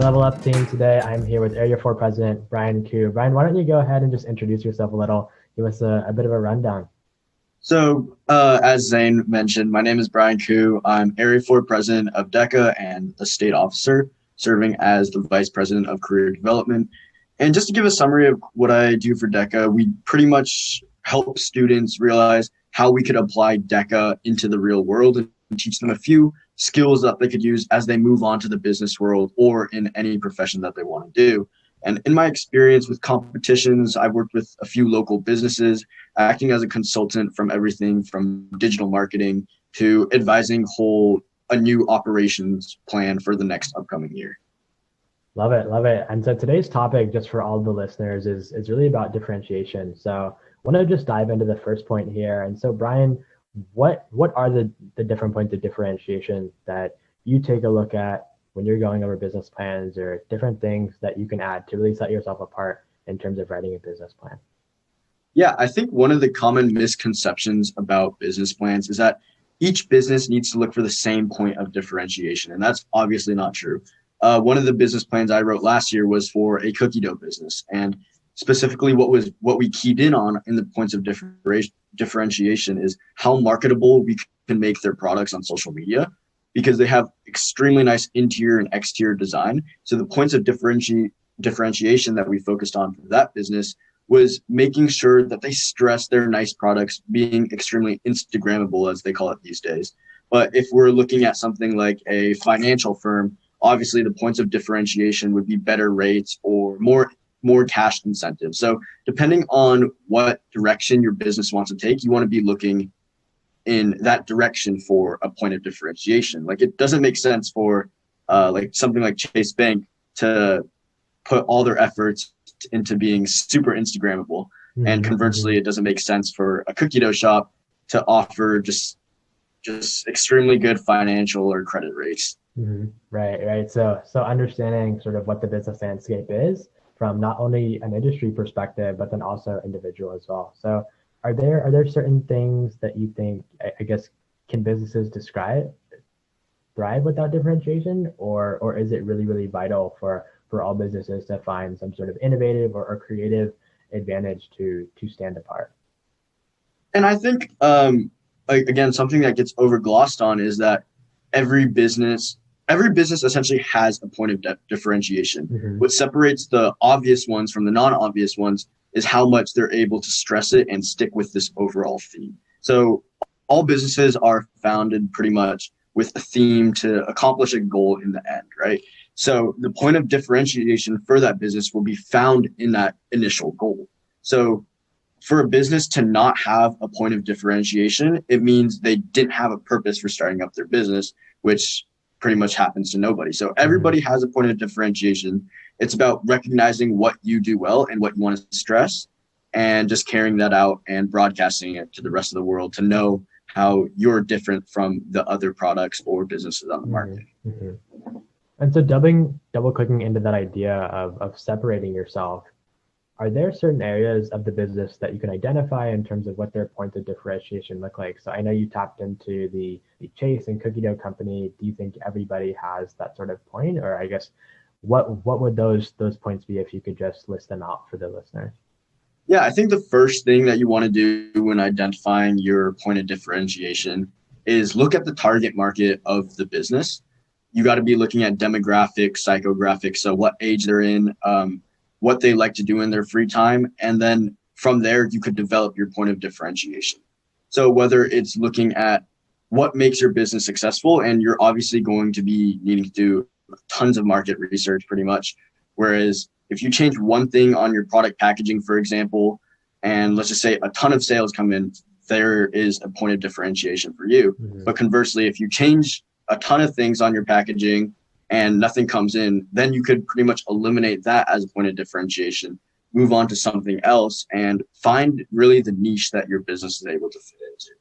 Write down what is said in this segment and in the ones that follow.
Level Up team. Today I'm here with Area 4 President Brian Koo. Brian, why don't you go ahead and just introduce yourself a little, give us a bit of a rundown. So, as Zayn mentioned, my name is Brian Koo. I'm Area 4 President of DECA and a state officer, serving as the Vice President of Career Development. And just to give a summary of what I do for DECA, we pretty much help students realize how we could apply DECA into the real world and teach them a few skills that they could use as they move on to the business world or in any profession that they want to do. And in my experience with competitions, I've worked with a few local businesses, acting as a consultant from everything from digital marketing to advising a new operations plan for the next upcoming year. Love it, love it. And so today's topic, just for all the listeners, is really about differentiation. So I want to just dive into the first point here. And so Brian, what are the different points of differentiation that you take a look at when you're going over business plans, or different things that you can add to really set yourself apart in terms of writing a business plan? Yeah, I think one of the common misconceptions about business plans is that each business needs to look for the same point of differentiation, and that's obviously not true. One of the business plans I wrote last year was for a cookie dough business, and specifically what we keyed in on in the points of differentiation is how marketable we can make their products on social media, because they have extremely nice interior and exterior design. So the points of differentiation that we focused on for that business was making sure that they stress their nice products being extremely Instagrammable, as they call it these days. But if we're looking at something like a financial firm, obviously the points of differentiation would be better rates or more cash incentives. So depending on what direction your business wants to take, you want to be looking in that direction for a point of differentiation. Like, it doesn't make sense for like something like Chase Bank to put all their efforts into being super Instagrammable. Mm-hmm. And conversely, it doesn't make sense for a cookie dough shop to offer just extremely good financial or credit rates. Mm-hmm. Right. So understanding sort of what the business landscape is from not only an industry perspective, but then also individual as well. So Are there certain things that you think, I guess, can businesses thrive without differentiation, or is it really, really vital for all businesses to find some sort of innovative or creative advantage to stand apart? And I think, again, something that gets overglossed on is that every business essentially has a point of differentiation. Mm-hmm. What separates the obvious ones from the non-obvious ones is how much they're able to stress it and stick with this overall theme. So all businesses are founded pretty much with a theme to accomplish a goal in the end, right? So the point of differentiation for that business will be found in that initial goal. So for a business to not have a point of differentiation, it means they didn't have a purpose for starting up their business, which pretty much happens to nobody. So everybody has a point of differentiation. It's about recognizing what you do well and what you want to stress, and just carrying that out and broadcasting it to the rest of the world to know how you're different from the other products or businesses on the market. Mm-hmm. And so double clicking into that idea of separating yourself, are there certain areas of the business that you can identify in terms of what their points of differentiation look like? So I know you tapped into the Chase and cookie dough company. Do you think everybody has that sort of point? Or I guess, what would those points be if you could just list them out for the listeners? Yeah, I think the first thing that you want to do when identifying your point of differentiation is look at the target market of the business. You got to be looking at demographics, psychographics, so what age they're in, what they like to do in their free time. And then from there, you could develop your point of differentiation. So whether it's looking at what makes your business successful, and you're obviously going to be needing to do tons of market research pretty much. Whereas if you change one thing on your product packaging, for example, and let's just say a ton of sales come in, there is a point of differentiation for you. Mm-hmm. But conversely, if you change a ton of things on your packaging and nothing comes in, then you could pretty much eliminate that as a point of differentiation, move on to something else, and find really the niche that your business is able to fit into.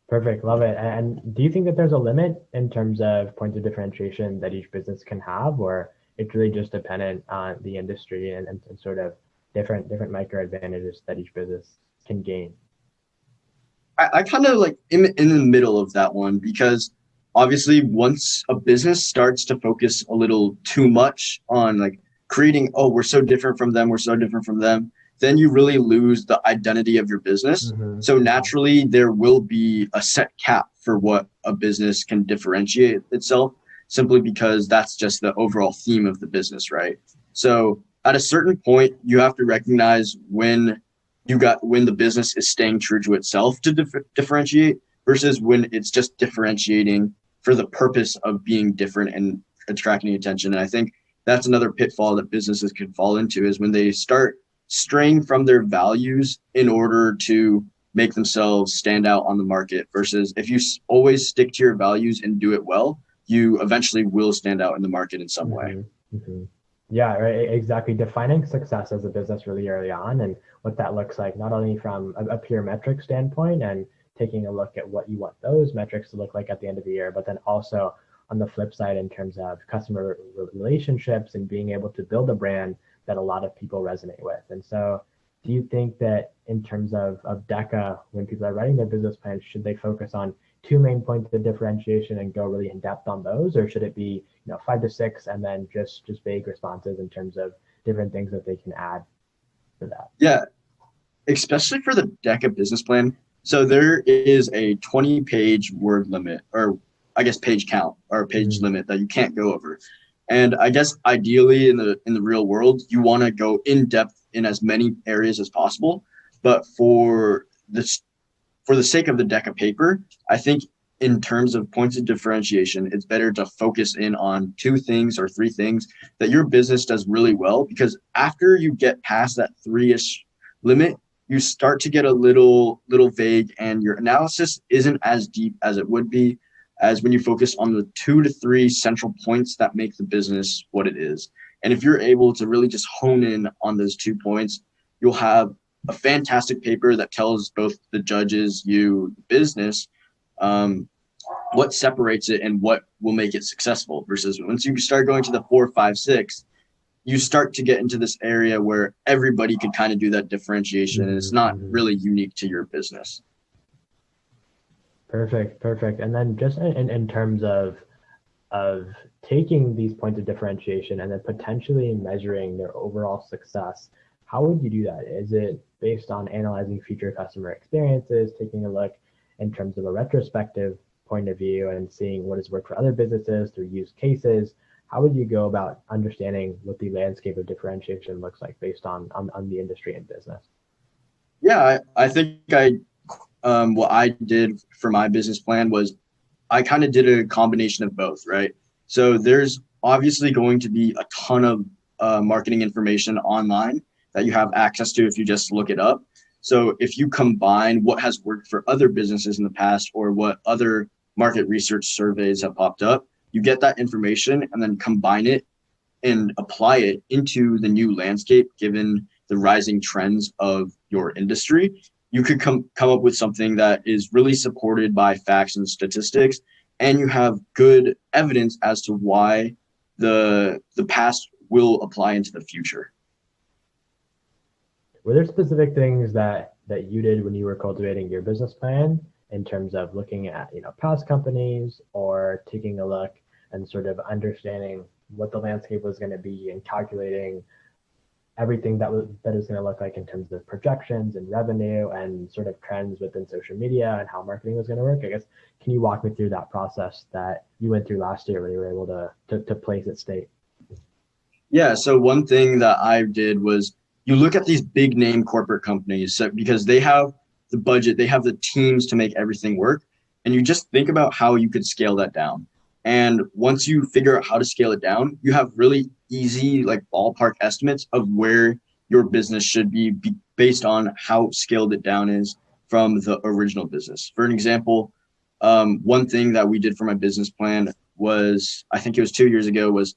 Perfect. Love it. And do you think that there's a limit in terms of points of differentiation that each business can have, or it's really just dependent on the industry and sort of different micro advantages that each business can gain? I kind of like in the middle of that one, because obviously once a business starts to focus a little too much on like creating, oh, we're so different from them, we're so different from them, then you really lose the identity of your business. So naturally, there will be a set cap for what a business can differentiate itself, simply because that's just the overall theme of the business, right? So at a certain point, you have to recognize when the business is staying true to itself to differentiate versus when it's just differentiating for the purpose of being different and attracting attention. And I think that's another pitfall that businesses can fall into, is when they start straying from their values in order to make themselves stand out on the market, versus if you always stick to your values and do it well, you eventually will stand out in the market in some way. Yeah, right. Exactly. Defining success as a business really early on, and what that looks like, not only from a pure metric standpoint and taking a look at what you want those metrics to look like at the end of the year, but then also on the flip side in terms of customer relationships and being able to build a brand that a lot of people resonate with. And so do you think that in terms of DECA, when people are writing their business plans, should they focus on two main points of differentiation and go really in depth on those? Or should it be, 5 to 6 and then just vague responses in terms of different things that they can add for that? Yeah, especially for the DECA business plan. So there is a 20-page word limit, or I guess page count or page limit that you can't go over. And I guess ideally in the real world, you want to go in depth in as many areas as possible. But for the sake of the DECA paper, I think in terms of points of differentiation, it's better to focus in on 2 things or 3 things that your business does really well. Because after you get past that 3-ish limit, you start to get a little vague, and your analysis isn't as deep as it would be as when you focus on the 2 to 3 central points that make the business what it is. And if you're able to really just hone in on those 2 points, you'll have a fantastic paper that tells both the judges, you, the business, what separates it and what will make it successful. Versus once you start going to the 4, 5, 6, you start to get into this area where everybody can kind of do that differentiation, and it's not really unique to your business. Perfect. And then just in terms of taking these points of differentiation and then potentially measuring their overall success, how would you do that? Is it based on analyzing future customer experiences, taking a look in terms of a retrospective point of view and seeing what has worked for other businesses through use cases? How would you go about understanding what the landscape of differentiation looks like based on the industry and business? Yeah, I think what I did for my business plan was I kind of did a combination of both, right? So there's obviously going to be a ton of marketing information online that you have access to if you just look it up. So if you combine what has worked for other businesses in the past or what other market research surveys have popped up, you get that information and then combine it and apply it into the new landscape given the rising trends of your industry. You could come up with something that is really supported by facts and statistics, and you have good evidence as to why the past will apply into the future. Were there specific things that you did when you were cultivating your business plan in terms of looking at past companies or taking a look and sort of understanding what the landscape was going to be and calculating everything that is going to look like in terms of projections and revenue and sort of trends within social media and how marketing was going to work? I guess, can you walk me through that process that you went through last year where you were able to place it state? Yeah, so one thing that I did was you look at these big name corporate companies because they have the budget, they have the teams to make everything work. And you just think about how you could scale that down. And once you figure out how to scale it down, you have really easy like ballpark estimates of where your business should be based on how scaled it down is from the original business. For an example, one thing that we did for my business plan was, I think it was 2 years ago, was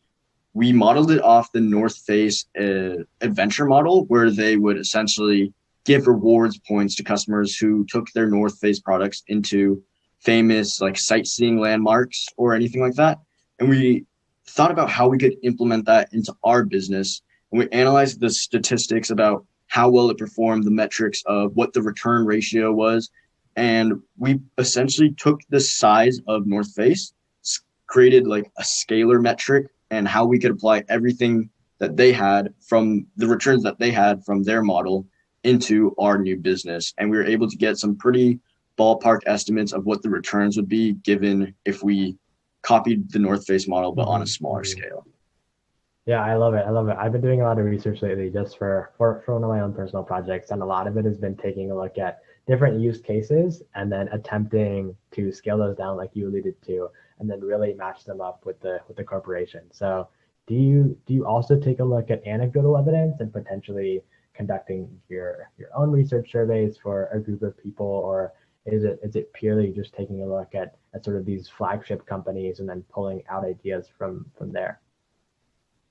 we modeled it off the North Face adventure model, where they would essentially give rewards points to customers who took their North Face products into famous like sightseeing landmarks or anything like that. And we thought about how we could implement that into our business. And we analyzed the statistics about how well it performed, the metrics of what the return ratio was. And we essentially took the size of North Face created like a scalar metric and how we could apply everything that they had from the returns that they had from their model into our new business. And we were able to get some pretty ballpark estimates of what the returns would be given if we copied the North Face model, but on a smaller scale. Yeah, I love it. I love it. I've been doing a lot of research lately just for one of my own personal projects. And a lot of it has been taking a look at different use cases and then attempting to scale those down like you alluded to, and then really match them up with the corporation. So do you also take a look at anecdotal evidence and potentially conducting your own research surveys for a group of people, or is it purely just taking a look at sort of these flagship companies and then pulling out ideas from there?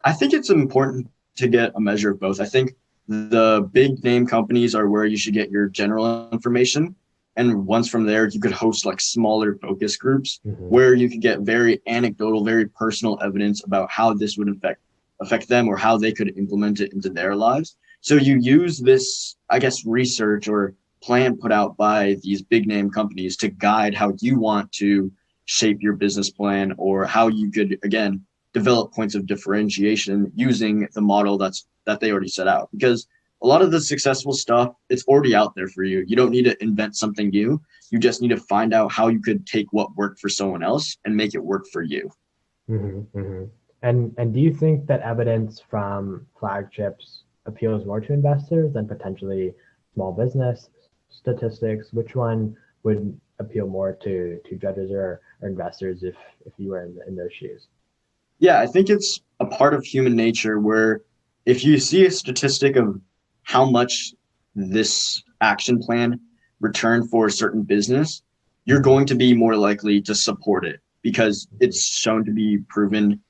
I think it's important to get a measure of both. I think the big name companies are where you should get your general information. And once from there, you could host like smaller focus groups where you could get very anecdotal, very personal evidence about how this would affect them or how they could implement it into their lives. So you use this, I guess, research or plan put out by these big name companies to guide how you want to shape your business plan, or how you could, again, develop points of differentiation using the model that they already set out. Because a lot of the successful stuff, it's already out there for you. You don't need to invent something new. You just need to find out how you could take what worked for someone else and make it work for you. And do you think that evidence from flagships appeals more to investors than potentially small business statistics? Which one would appeal more to judges or investors if you were in those shoes? Yeah, I think it's a part of human nature where if you see a statistic of how much this action plan returned for a certain business, you're going to be more likely to support it because it's shown to be proven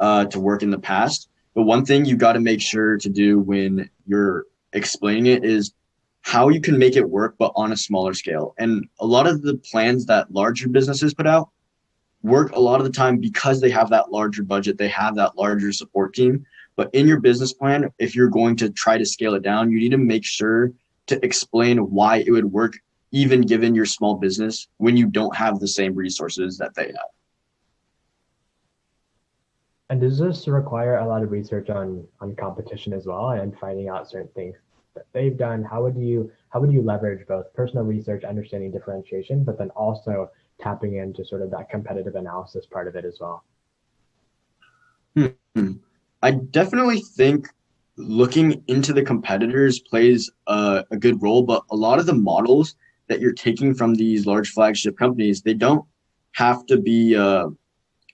to work in the past. But one thing you got to make sure to do when you're explaining it is how you can make it work, but on a smaller scale. And a lot of the plans that larger businesses put out work a lot of the time because they have that larger budget, they have that larger support team. But in your business plan, if you're going to try to scale it down, you need to make sure to explain why it would work, even given your small business, when you don't have the same resources that they have. And does this require a lot of research on competition as well, and finding out certain things that they've done? How would you leverage both personal research, understanding differentiation, but then also tapping into sort of that competitive analysis part of it as well? I definitely think looking into the competitors plays a good role, but a lot of the models that you're taking from these large flagship companies, they don't have to be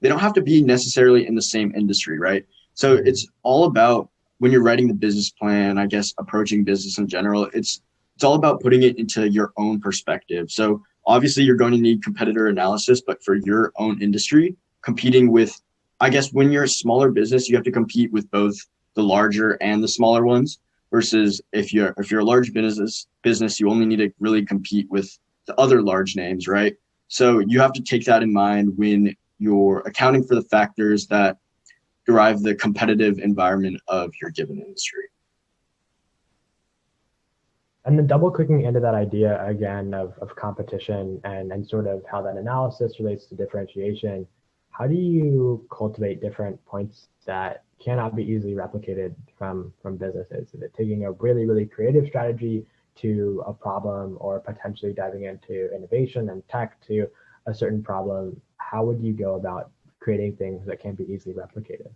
necessarily in the same industry, right? So it's all about, when you're writing the business plan, I guess approaching business in general, it's all about putting it into your own perspective. So obviously you're going to need competitor analysis, but for your own industry, competing with, I guess when you're a smaller business, you have to compete with both the larger and the smaller ones, versus if you're a large business, you only need to really compete with the other large names, right? So you have to take that in mind when you're accounting for the factors that derive the competitive environment of your given industry. And then double clicking into that idea again of competition and sort of how that analysis relates to differentiation, how do you cultivate different points that cannot be easily replicated from businesses? Is it taking a really, really creative strategy to a problem, or potentially diving into innovation and tech to a certain problem? How would you go about creating things that can't be easily replicated?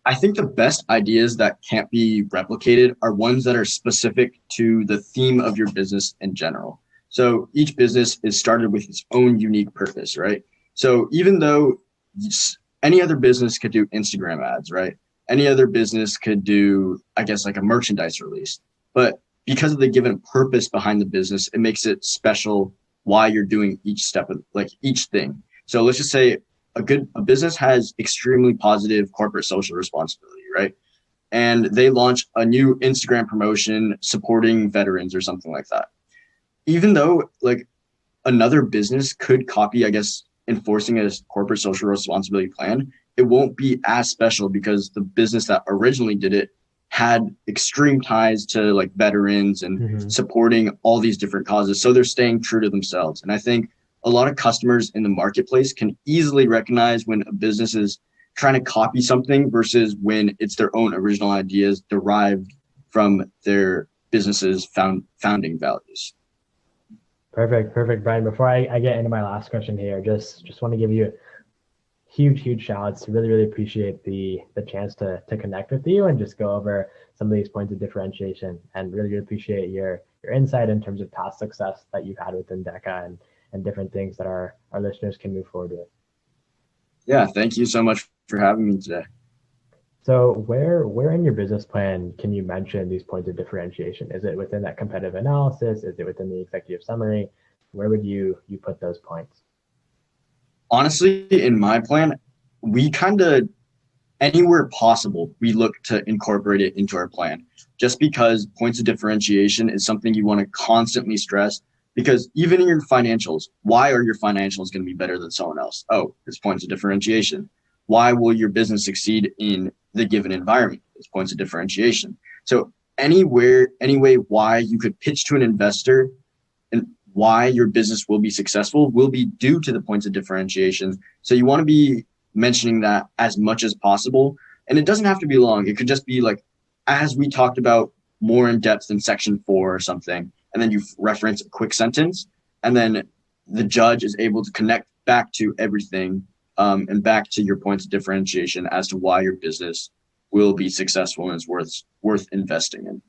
I think the best ideas that can't be replicated are ones that are specific to the theme of your business in general. So each business is started with its own unique purpose, right? So even though any other business could do Instagram ads, right? Any other business could do, I guess, like a merchandise release. But because of the given purpose behind the business, it makes it special why you're doing each step of like each thing. So let's just say a business has extremely positive corporate social responsibility, right? And they launch a new Instagram promotion supporting veterans or something like that. Even though like another business could copy, I guess, enforcing a corporate social responsibility plan, it won't be as special because the business that originally did it had extreme ties to like veterans and supporting all these different causes. So they're staying true to themselves. And I think a lot of customers in the marketplace can easily recognize when a business is trying to copy something versus when it's their own original ideas derived from their business's founding values. Perfect, Brian. Before I get into my last question here, just want to give you huge shout outs. Really appreciate the chance to connect with you and just go over some of these points of differentiation, and really appreciate your insight in terms of past success that you've had within DECA and different things that our listeners can move forward with. Yeah, thank you so much for having me today. So where in your business plan can you mention these points of differentiation? Is it within that competitive analysis? Is it within the executive summary? Where would you put those points? Honestly, in my plan, we kind of, anywhere possible, we look to incorporate it into our plan, just because points of differentiation is something you want to constantly stress, because even in your financials, why are your financials going to be better than someone else? Oh, it's points of differentiation. Why will your business succeed in the given environment? It's points of differentiation. So any way why you could pitch to an investor and why your business will be successful will be due to the points of differentiation. So you want to be mentioning that as much as possible. And it doesn't have to be long. It could just be like, as we talked about more in depth in section 4 or something, and then you reference a quick sentence, and then the judge is able to connect back to everything and back to your points of differentiation as to why your business will be successful and is worth investing in.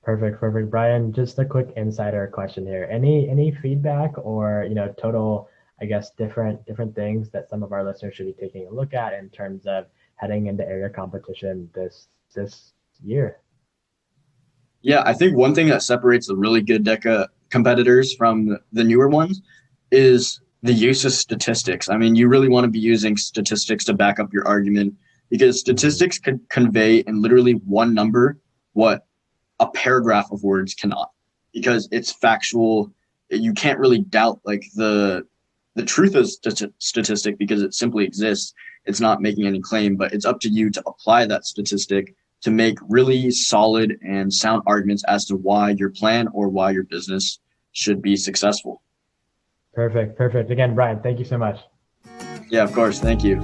Perfect. Brian, just a quick insider question here. Any feedback or, total, I guess, different things that some of our listeners should be taking a look at in terms of heading into area competition this year? Yeah, I think one thing that separates the really good DECA competitors from the newer ones is the use of statistics. I mean, you really want to be using statistics to back up your argument, because statistics can convey in literally one number what a paragraph of words cannot, because it's factual. You can't really doubt like the truth of statistic, because it simply exists. It's not making any claim, but it's up to you to apply that statistic to make really solid and sound arguments as to why your plan or why your business should be successful. Perfect. Again, Brian, thank you so much. Yeah, of course. Thank you.